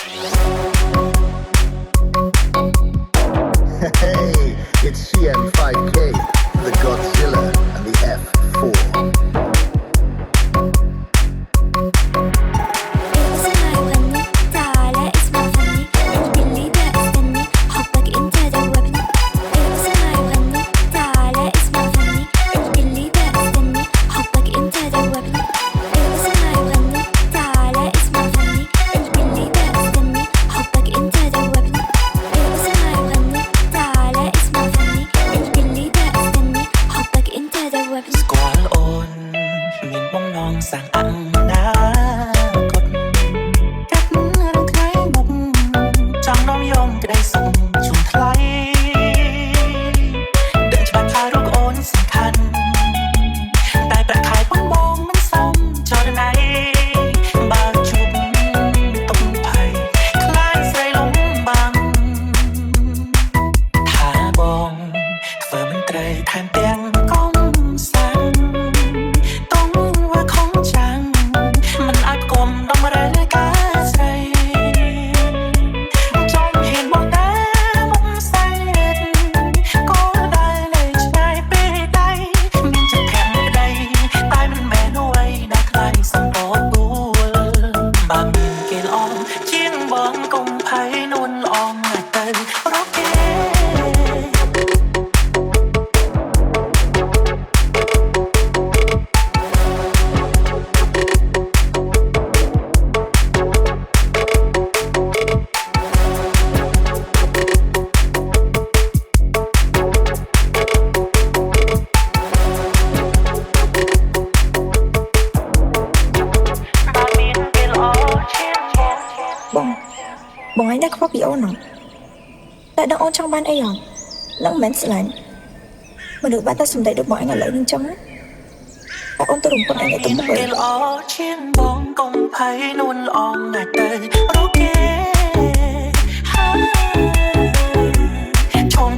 Hey, it's CM5K, the Godzilla and the F4. Bọn anh đã có bị ôn rồi. Tại đang ôn trong ban ấy rồi. Lắng mến sự lạnh. Mà được bạn ta xung đẩy được bọn anh ở lợi lưng trong á. Tại ôn tôi đừng con anh ở tấm bờ.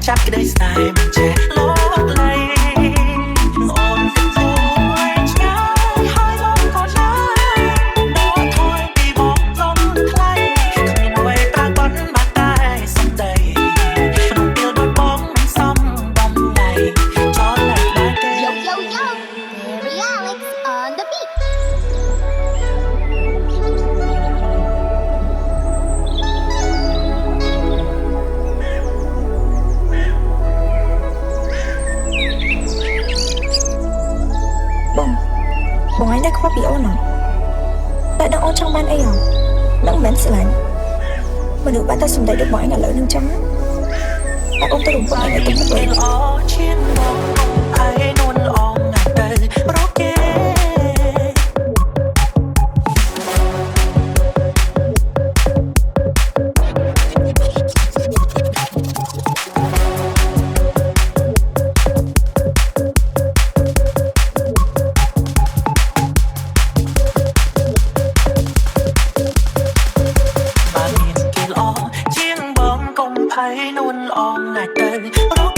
Chắc cái đây sai mình trẻ lót lây ôm tình tôi trái hai lòng còn lại đó thôi vì bóng lông lay không nhìn quay ta vẫn mặt tay sông đầy nụ tiêu đôi bóng mình xong bóng ngày cho lại đai cây yo yo yo Gary Alex on the beat. Bọn anh đã có bị ôn rồi. Tại đang ôn trong ban ấy rồi. Lắng mến sự lạnh. Mà được bạn ta xung đẩy được bọn anh ở lợi lưng trong á. Tại ôn tôi đừng con anh ở tấm bờ. Hãy luôn on ngày tới ok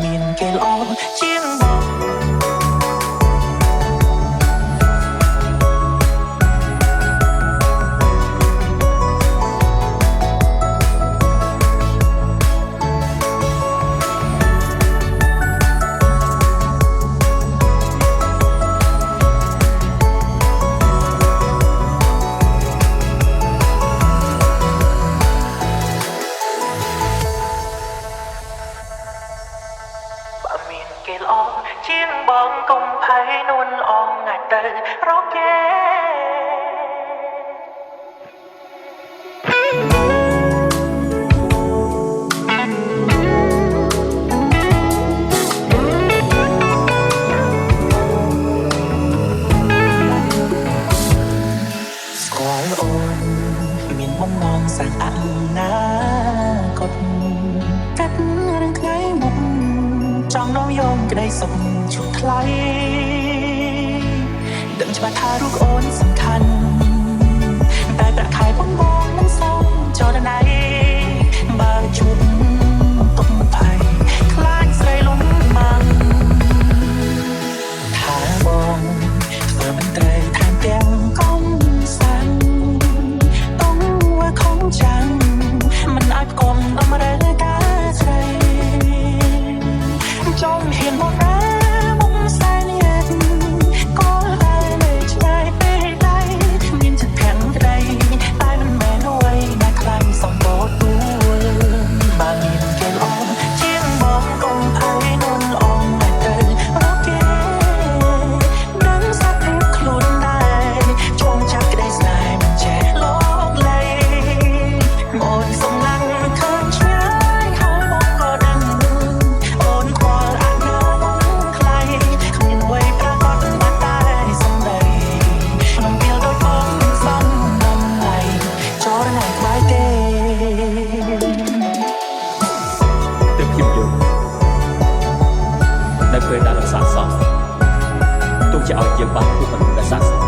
មានគេល្អជាងបង គេល្អជាងបងកុំភ័យនួនអងងាយទៅរកគេស្គាល់អូនមានបំណងសាងអនាគតកាត់រឿងថ្ងៃមុខចង់នាំយកក្តីសុខជូនថ្លៃដឹងច្បាស់ថារូបអូនសំខាន់តែប្រាក់ខែបងមិនសូវចូលដល់ណៃបើជួបទុកភ័យខ្លាចស្រីលំមាំងថាបងធ្វើមិនត្រូវថែមទាំងកុំសាំងต้องว่าของจังมันអាចកុំអំរើតាស្រីจงเห็นบอกนะมุมสายเย็นก็ได้ไม่ใช่ไปได้มีจะแข็งกระไดตายมันแม่น้อยน่าคลายสองโบตัวบางมีเกลอเชียงมองกงไผ่นวลอองไม่เตินรอเกดังสักเรียบคลุนได้จงจับกระไดสายมันแฉโลกเลยโอนส่งลังเคินใช้หายบอกก็ดังโอนควาเคยได้รักษาสอบต้องจะเอาเยี่ยมบ้านผู้คนได้สะสม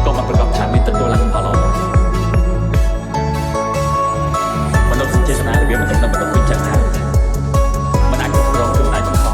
ก็มาประกอบฉากมีตัวหลักพอเรามันต้องเจตนาระเบียบมันจะนำมาต้องเป็นจังหวะมันอาจจะร้องถึงได้ทุกข้อ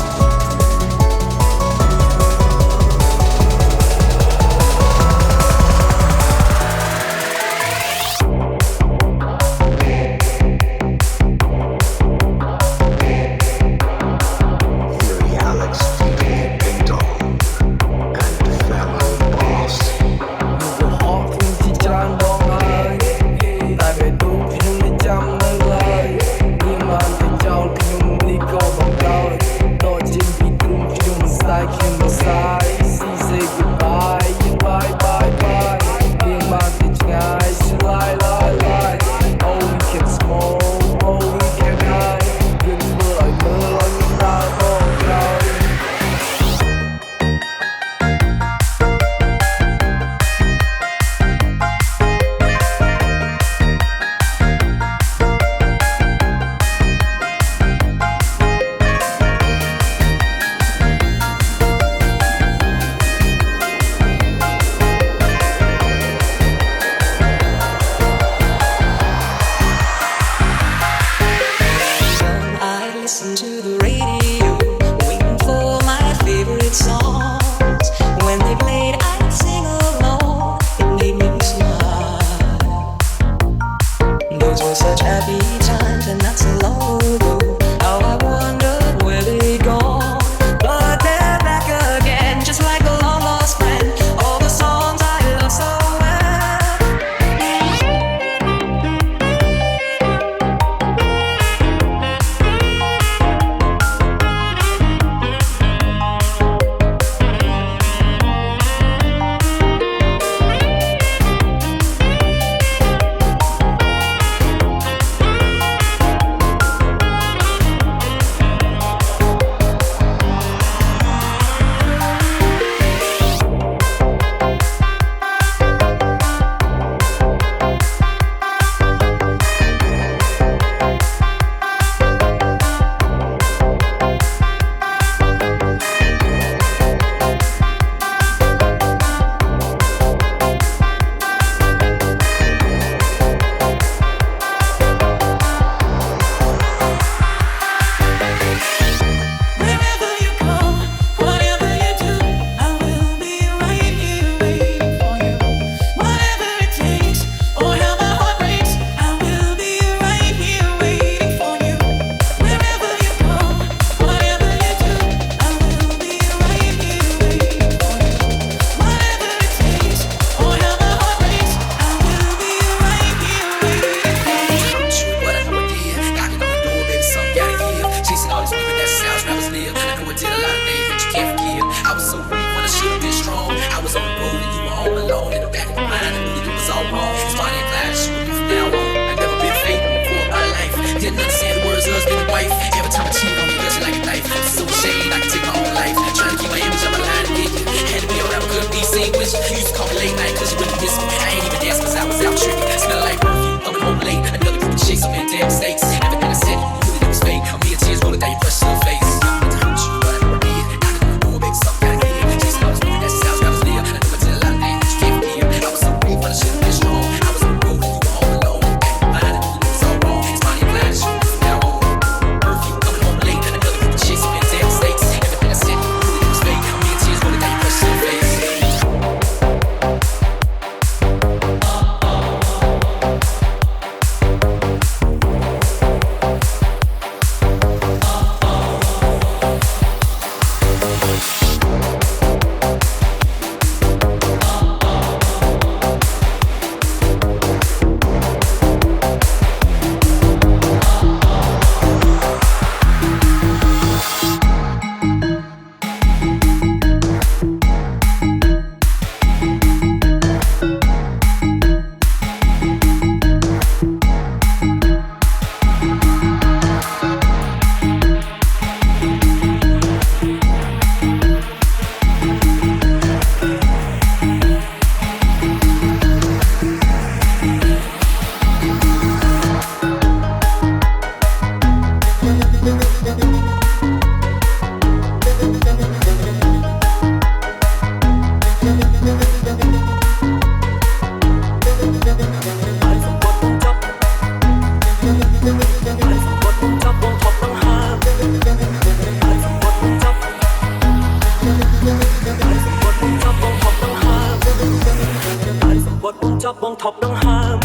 Chóp bong thọc đăng ham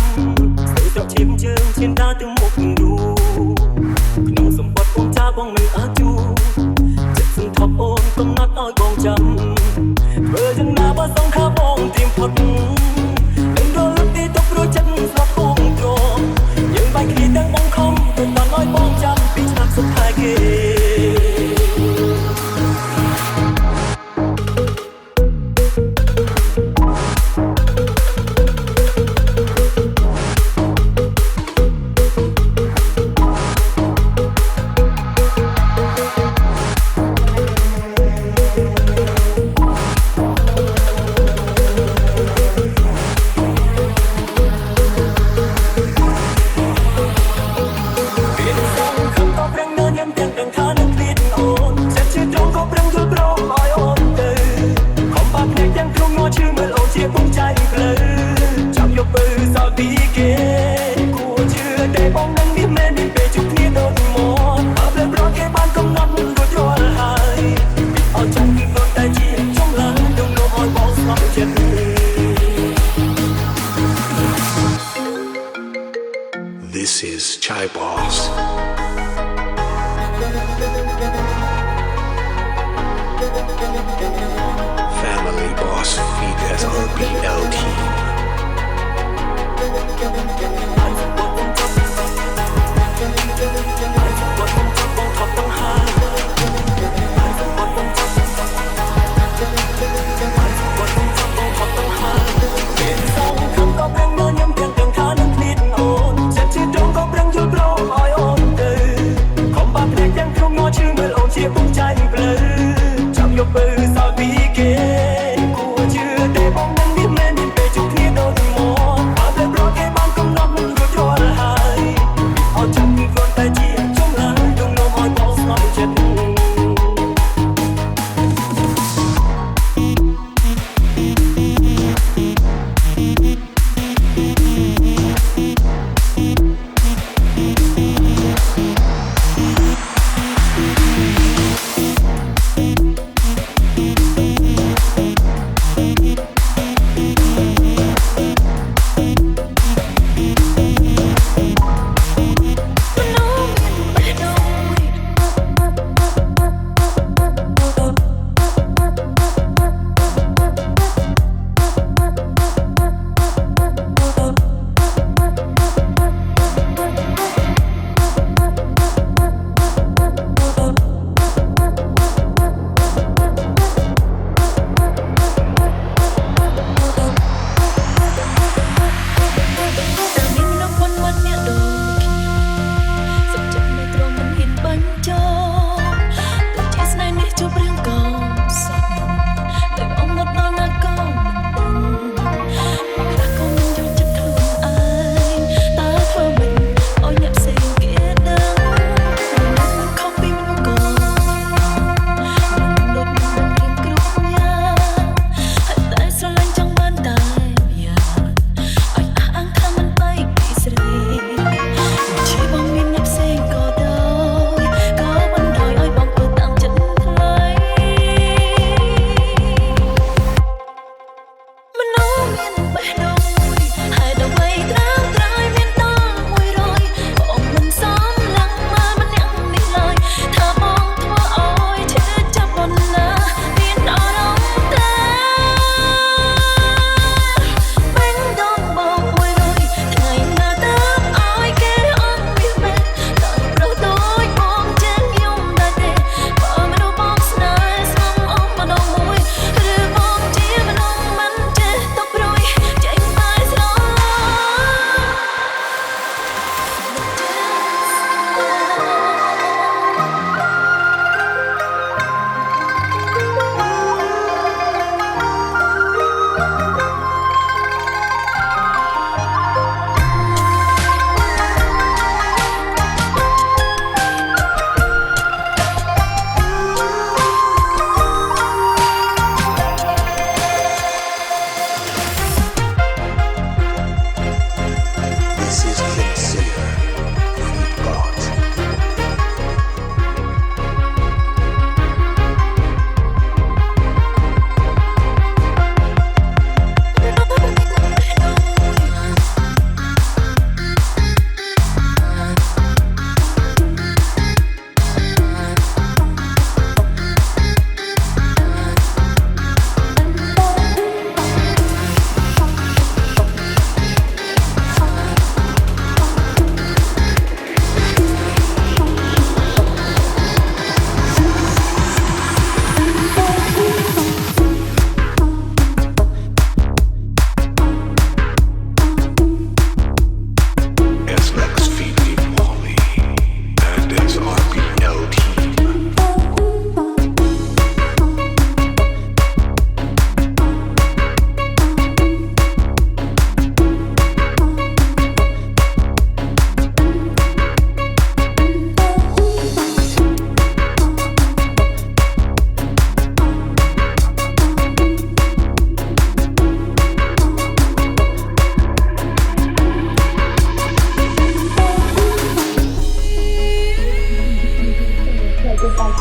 sự tập chim chương trên đá tiếng một đu nông sông bọt bong cha bong mình á chu chất sừng thọc ôn công nát oi bong chăm vừa chân na ba sông khá bong tìm phật đừng đôi lúc đi tóc đôi chân sắp bong trò những bài khi đang bong không từ toàn nói bong chăm bị chạm sông hai kia. This is Chai Boss. Family Boss Feed SRBL team. Hãy subscribe cho kênh Ghiền Mì Gõ để không bỏ lỡ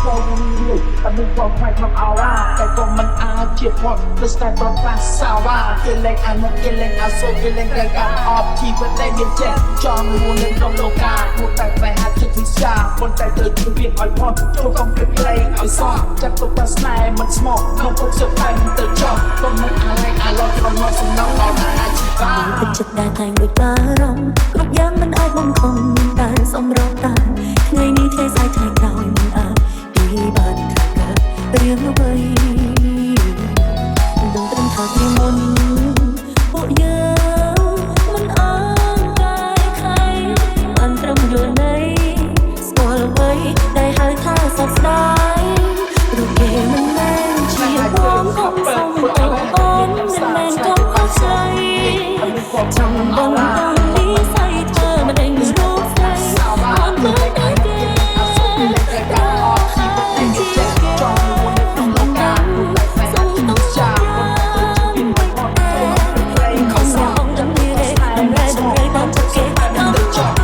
ចូលរឿយតែមិនបោកផ្នែកក្នុងអោរ៉ាតែក៏មិនអាចជាផុតទៅស្តែប្រកាសសាវ៉ាគេលេងអានោះគេលេងអាសូគេលេងតែការអបជីវិតដែលមានចេះចង់មួយនៅក្នុងលោកាមួយតែបែរហាត់ចិត្តវិសាប៉ុន្តែត្រូវជឿវាឲ្យផុតចូលកុំភ្លេចភ្លេងឲ្យសោះចាត់ទុកតែស្នេហ៍មិនស្មោះក្នុងពុកសុខតែមិនទៅចោះក៏មិនអាឡែកអាឡោក្នុងមកសំណងអត់អាចជីវ៉ា ទឹកចិត្តដែលតែងដូចបារម្ភគ្រប់យ៉ាងមិនអាចបំខំតែសម្រងតែថ្ងៃនេះថ្ងៃស្អែកថ្ងៃក្រោយមិនអាចពីបានកើតរៀងអ្វីដឹងត្រឹមថាពីមុនពួកយើងមិនអើកាយខៃបានត្រឹមយល់ន័យស្គាល់អ្វីដែលហៅថាសោកស្ដាយរូបគេមិនមែនជាបងកុំសុំអូនមិនមែនកុំអស់ใจចង់បងต้องនិស័យធ្វើមិនដឹងរូបស្រីអត់មើលតែគេរកហើយជាគេចង់មួយក្នុងលោកកាសុំต้องចាពីមិនអត់ទេខំមកបងដឹងនេះដំណើរតាមចិត្តគេដល់ចង់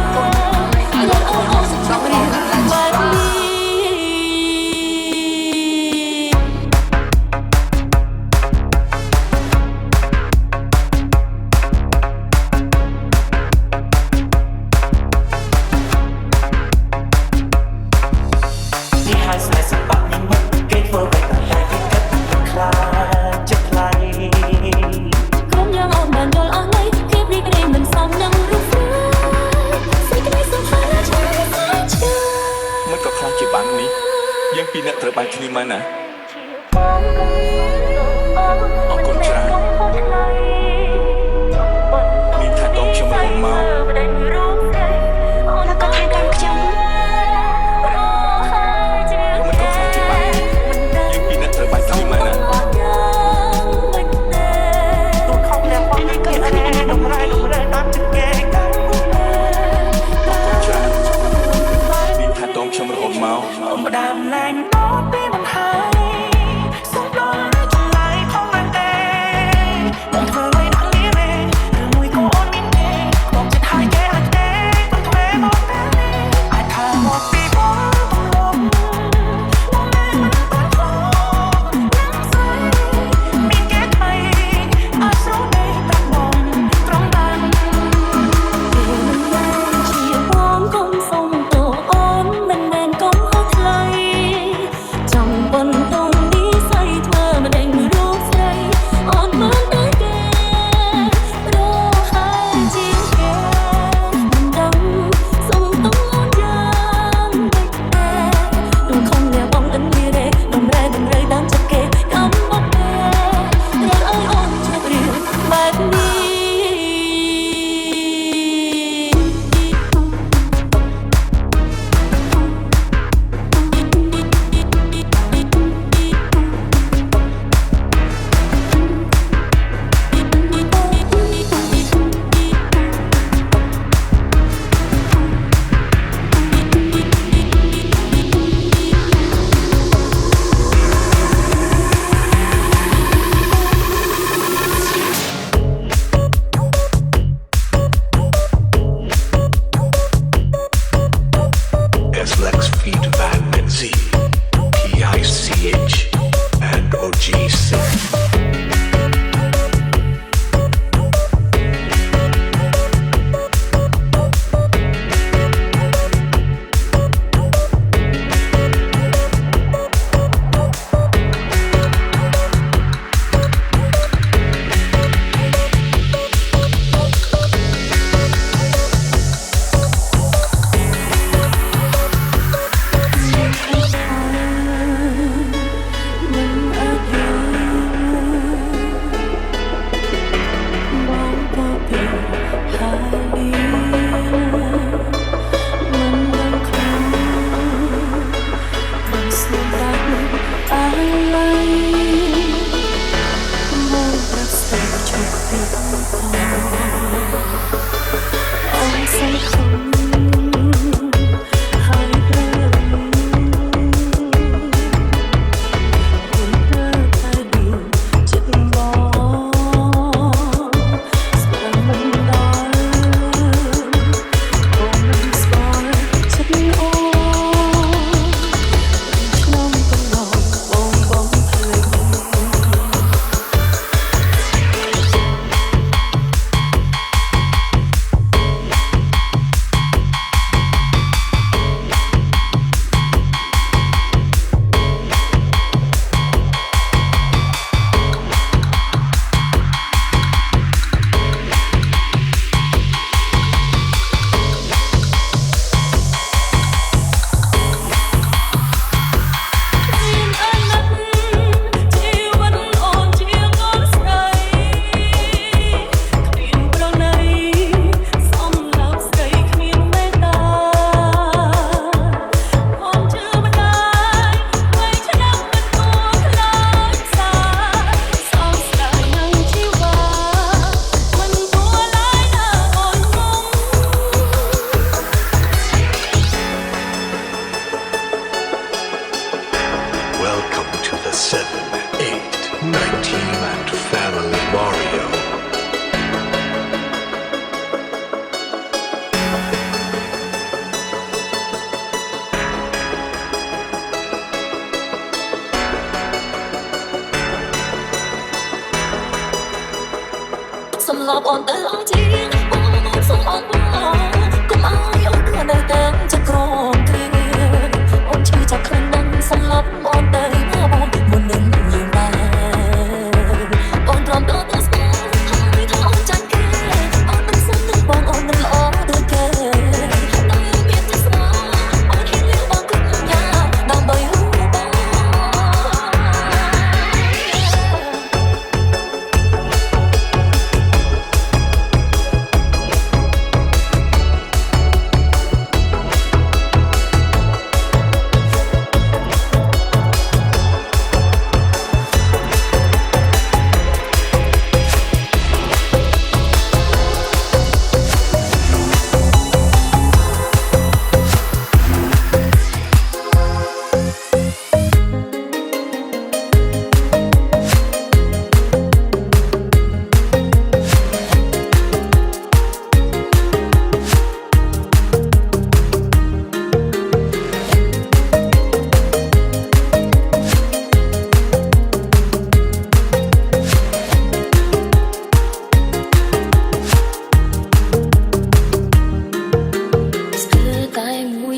យកអស់ចង់រៀនបែបនេះ យើងពីរអ្នកត្រូវបានគ្នាមកណាអរគុណច្រើនមានថាតងខ្ញុំមកแล้วก็ทางการខ្ញុំមិនក៏ខ្លាចជាបានយើងពីរអ្នកត្រូវបានគ្នាមកណាตัวเขาแล้วว่าไม่เกิดอะไรดมไรตามจะเก่ง ច្រើនមានថាតងខ្ញុំរហូតមក มาดามแรงโน้ตปีมันหายสุดลงในจุดไหลของมันเองผมเธอไว้ดังนี้เองหรือมุ้ยก็อ่อนนิดเองบอกจะถ่ายแก้อันเองต้องเทบอกแม่อาจทางหมดปีบอลต้องลงว่าแม่มันต้องทนน้ำใสมีแก้ไขอาจรู้ในตะบงตรงดัง ជាបងកុំសុំតអូនមិនមែនកុំហត់ថ្លៃចង់បន្តនិស័យធ្វើមិនដឹងរូបស្រីអត់មើលតែគេរកហើយជាងគេមិនដឹងសុំតអូនយ៉ាងដូចតែដូចខំលះបងដឹងវាទេតម្រែតាមចិត្តគេកំបុកទេរកឲ្យអូនជឿរៀងបែបនេះ S Lex Feed Van Benzie, PICH, and OGC.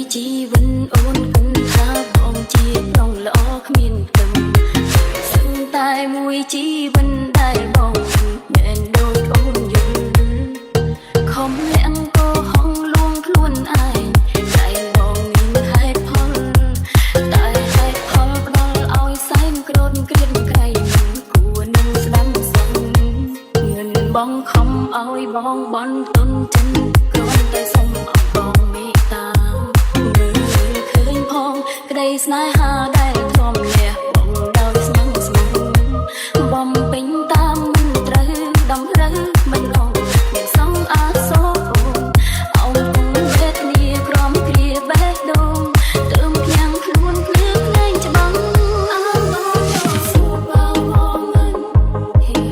មួយជីវិនអូនគិនថាបងជាប្រុងល្អគ្មានគំសឹងតែមួយជីវិនដែលបងមិនដូចអូនយល់ខំលាក់កោហងលួងខ្លួនឯងតែបងមានហេតុផលតែហេតុផលផ្ដល់ឲ្យសែនក្រូនក្រៀនក្រៃគួរនឹងស្ដាំសឹងងឿនបងខំឲ្យបងបន់ទុនចិនគ្រាន់តែសុំអបបងមេត្តាមើលឃើញផងក្តីស្នេហាដែលធ្លាប់លះបងដោយស្ញឹងស្មុំបំពេញតាមត្រូវដំរើមិនអងមានសងអាសូរអូនគង់វេទនាក្រំគ្រាបេះដូងទើមផ្ទាំងខ្លួនភ្លឺភ្លែងច្បាំងអើបងសួរបងមិនហេ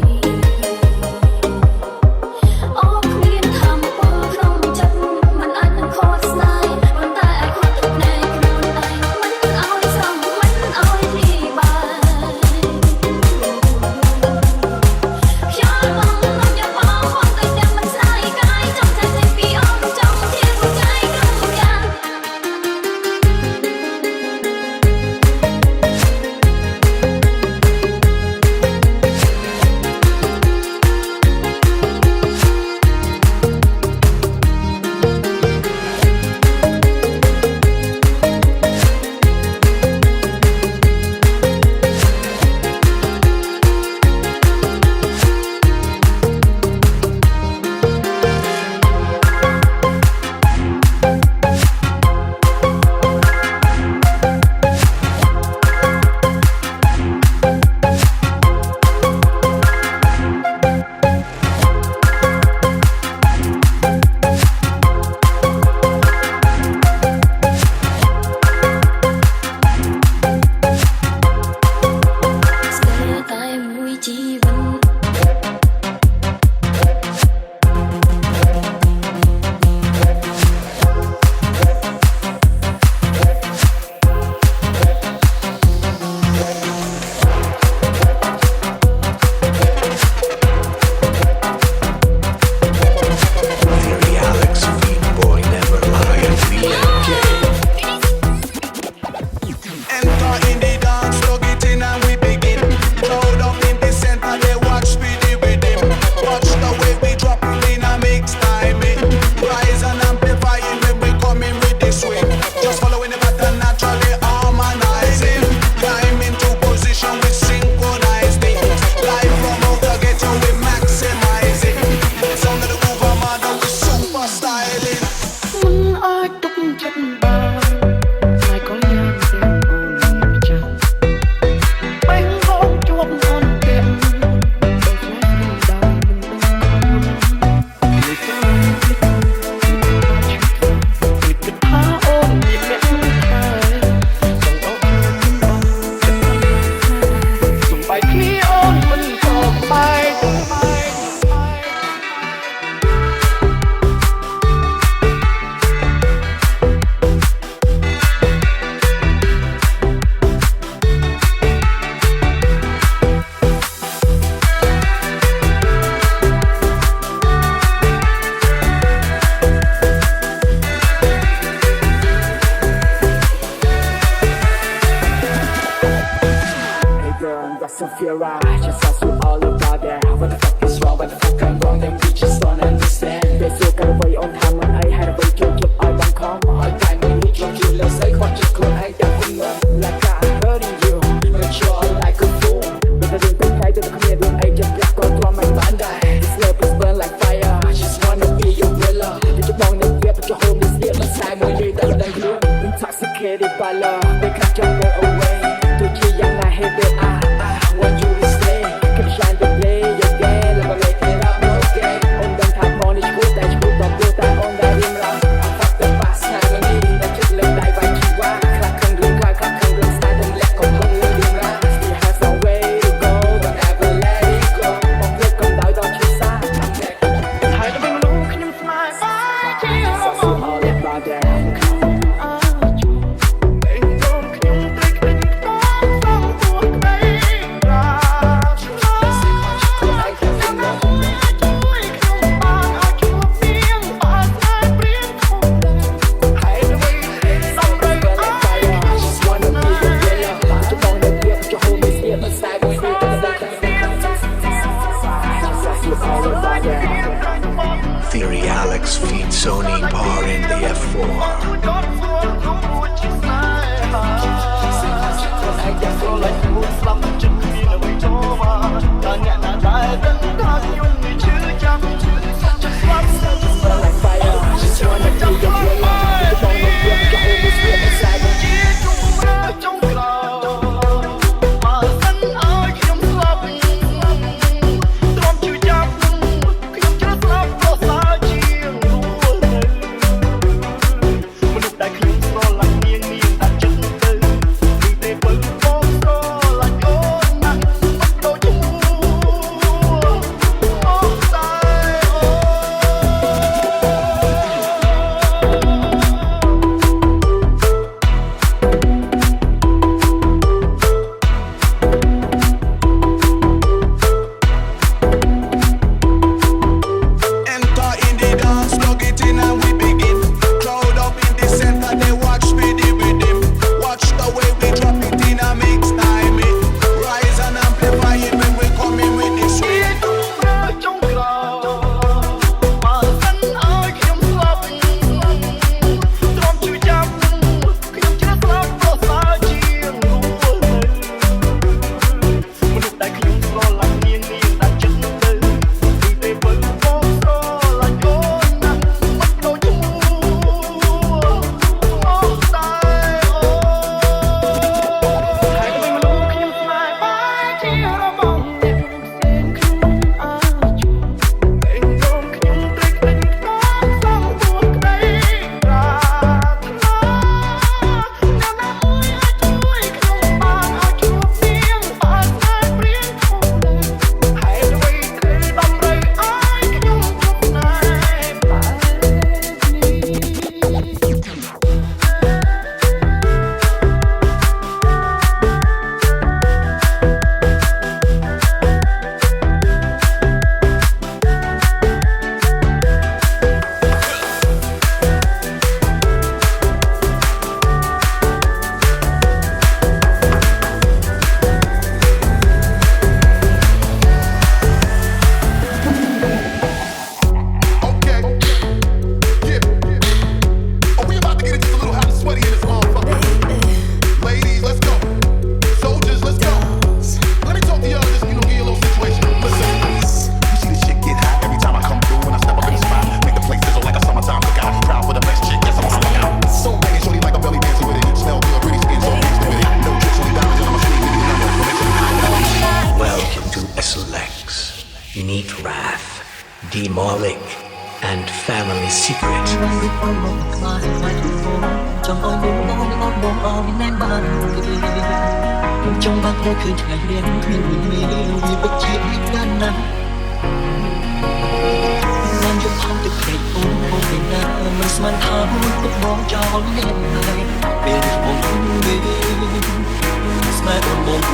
អូគ្មានធម្មពលក្នុងចិត្តមិនអាចនឹងខកស្នេហ៍ប៉ុន្តែអាចខកទឹកភ្នែកខ្លួនឯងមិនឲ្យស្រង់មិនឲ្យព្រាបាយ ខ្យល់បងនាំយកបងបងទៅទាំងមិនស្ដាយកាយចង់តែតែពីអូនចង់ជាหัวใจក្នុងយ៉ាង ស្នេហ៍តែមួយជីវិន Theory Alex, Beat Boy, Never Lie, and BMK. Enter in the dance, plug it in and we begin. Load up in the center, they watch speedy with him. Watch the way we drop it in a mix time. Rise and amplifying when we coming with the swing. Just following the pattern naturally harmonizing. Climb into position with synchronized it. Live from out the ghetto we maximize it. Sound of the groove mother we super styling. មិនអាចទុកចិត្តបានហើយក៏យ៉ាងទាំងអូនមានចាស់បេះហូរជាប់អន់ទៀតដូចស្នេហ៍ដល់មិនដឹងខ្លួននេះក៏ភ្លេចគិតថាអូនមានអ្នកហើយចង់អូនមិនបានចិត្តសំបីគ្នាអូនមិនក៏បាយ Hey girl, that's Sophia. Just ask you all about that. What the fuck is wrong? What the fuck I'm wrong? Them bitches don't understand. They feel kind of way on time when I had a way to keep I don't come. All time when we keep you, let's say what you could. I don't know. Like I heard in you, but you're like a fool. But I didn't think I did come here, I just got gone from my band. This love is burn like fire. I just wanna be your winner. But you wrong, then but you hold this year. Let's time when you're done than you. Intoxicated by love, they can't jump away. To keep young, I hate it. Want you to stay. Keep shine the play again. Let me make it up again. On them top on each foot, that you put that on that rim round. I fuck the past time and need that just let die by Chihuahua. Clap and green, clap and green, start and let go. Don't let it run. Still has some way to go. Don't ever let it go. On flip, come down, don't you stop. I'm back. Hãy cho mình một lúc khi nhắm smile. All about that. Hãy cho mình Demolic and Family Secret. ចង់បាក់ទៅគឺថ្ងៃរៀនគ្មានវាពិតជាយ៉ាងណាស់មិនយកខំទៅក្រែកអូនពីណាមិនស្មានថាមួយពុកបងចោលអ្នកហើយពេលបងវិញស្មានអូនបងដ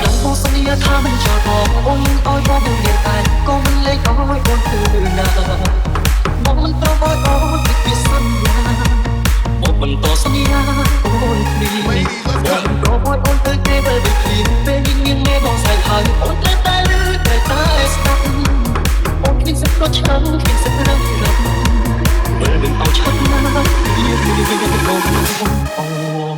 ល់បងសន្យាថាមិនចោលបងអូនឲ្យបងនឹងអ្នកតែក៏មិនលេចឲ្យអូនទៅណាបងមិនប្រមោយអូនពីសន្យាអូនបន្តសន្យាអូនព្រីអូនប្រមោយអូនទៅគេទៅព្រីពេលញញឹមមេបងស្អែកហើយអូនត្រូវតែលឺតែស្ដាប់អូនមានសក្តិឆ្នាំមានសក្តិរំលឹកមើលនឹងអោឆាប់ណាស់វាអូន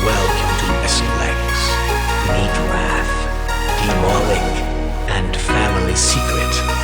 Welcome to SLX. Meet Wrath, Demolic and Family Secret.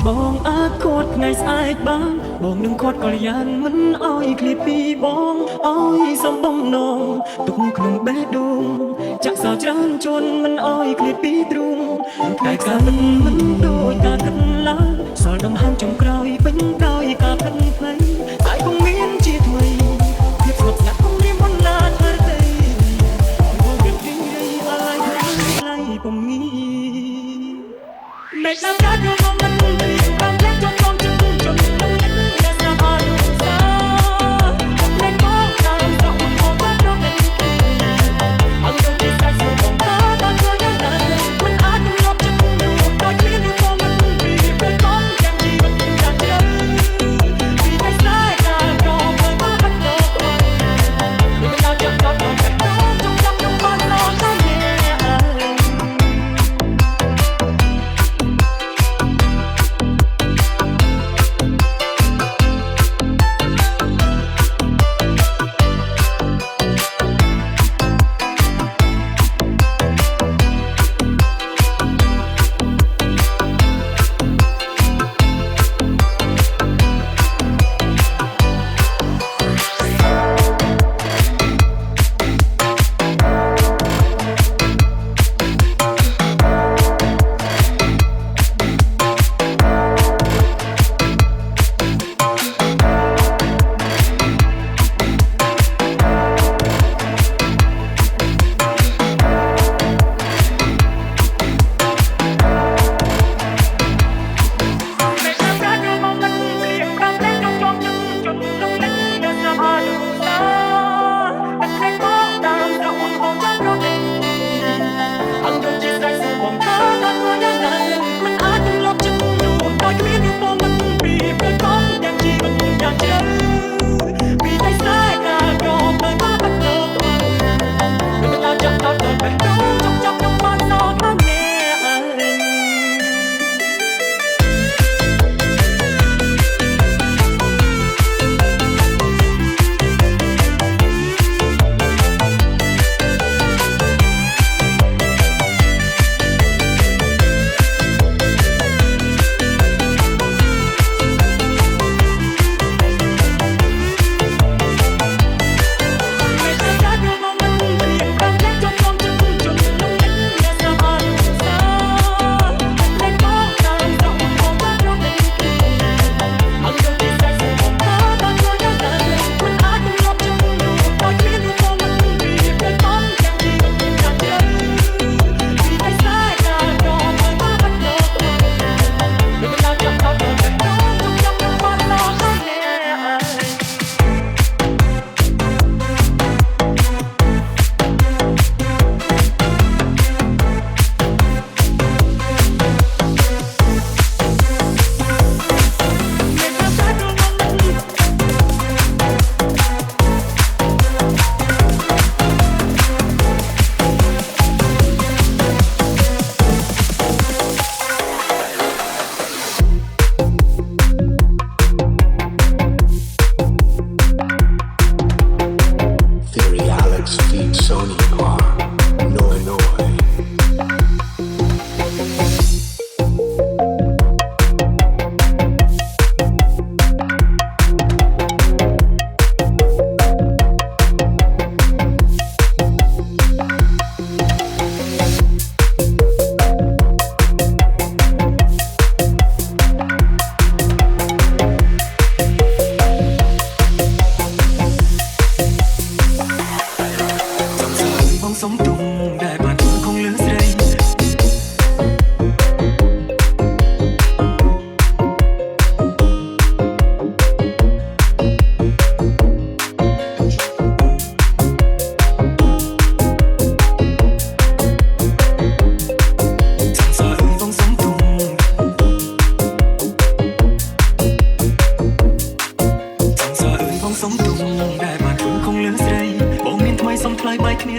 បងអើគាត់ថ្ងៃស្អែកបងបងនឹងគាត់ក៏យ៉ាងមិនអោយឃ្លាតពីបងអោយសំបងនងទុកក្នុងបេះដូងចាក់សោច្រើនជន់មិនអោយឃ្លាតពីទ្រូងតែខ្សែមិនដូចការគិតឡើងសល់ដង្ហើមចុងក្រោយពេញដោយការផិនផ្លៃតែគង់មានជាថ្មីភាពស្ងប់ស្ងាត់គង់រៀមមិនឡានហើយទេបងមានរីរីអាឡៃឡៃពុំងាមិនដល់ការយកមកមិនបាន Hãy subscribe cho kênh Ghiền Mì Gõ để không bỏ lỡ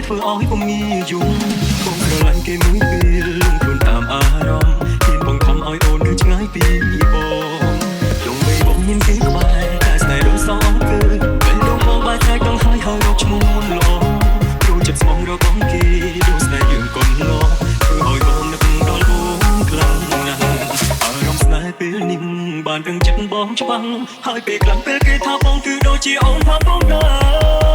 ធ្វើឲ្យបងងាយយំបងស្រឡាញ់គេមួយពេលខ្លួនតាមអារម្មណ៍ហ៊ានបងខំឲ្យអូននៅឆ្ងាយពីបងយងពេលបងមានគេក្បែរតែស្នេហ៍ដូចសងគឺពេលដងបងបែកតែចង់ហើយរកឈ្មោះមុនល្អព្រោះចិត្តស្មងរកបងគេដូចស្នេហ៍យើងកូនឡធ្វើឲ្យបងនឹកដល់បងខ្លាំងណាស់អារម្មណ៍ស្នេហ៍ពេលនេះបានទាំងចិត្តបងច្បាស់ហើយពេលខ្លាំងពេលគេថាបងគឺដូចជាអូនថាបងដែរ